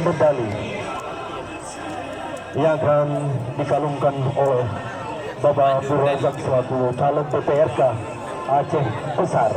medali yang akan dikalungkan oleh Bapak Abdul Razak selaku calon PPRK Aceh Besar.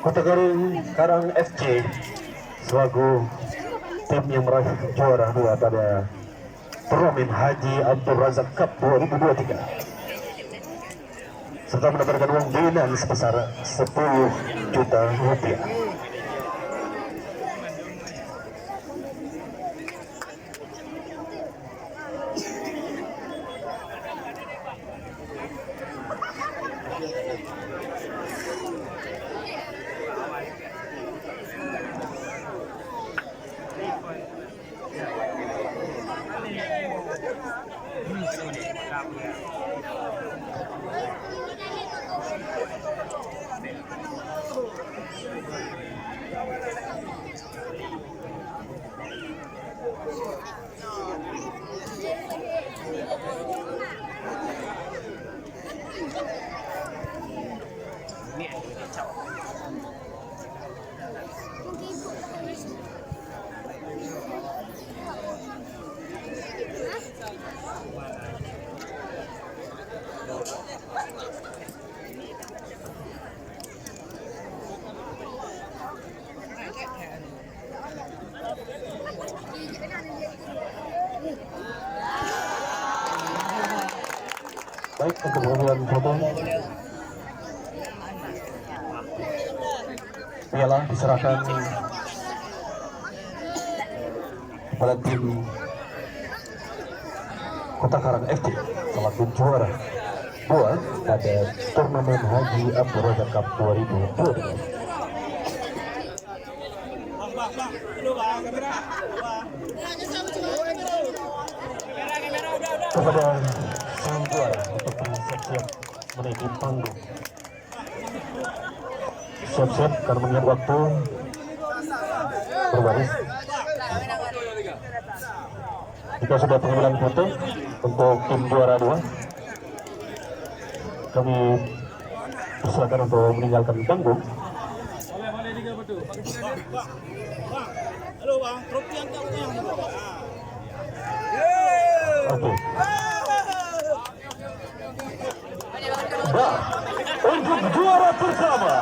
Kota Karang FC selaku tim yang meraih juara 2 pada turnamen Haji Abdul Razak Cup 2023 serta mendapatkan uang bulanan sebesar 10 juta rupiah. Baik, untuk pengambilan foto piala diserahkan kepada tim Kota Karang FC selaku juara 2 pada turnamen Haji Abdul Razak Cup 2023. Kepada sang juara untuk siap-siap menaiki panggung. Siap-siap karena mengingat waktu berbaris. Jika sudah pengambilan foto untuk tim juara 2, kami persilakan untuk meninggalkan panggung. Halo bang, trofi yang Oke. Dan untuk juara pertama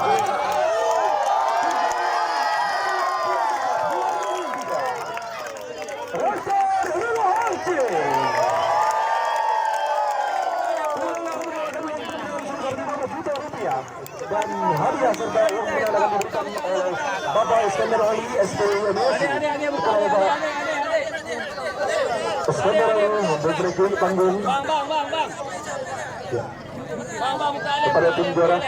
Rasa Relohansi dan hadiah serta uang yang akan diberikan oleh Bapak Iskandar Ali SPMSI. Iskandar Ali memberi panggung kepada tim juara.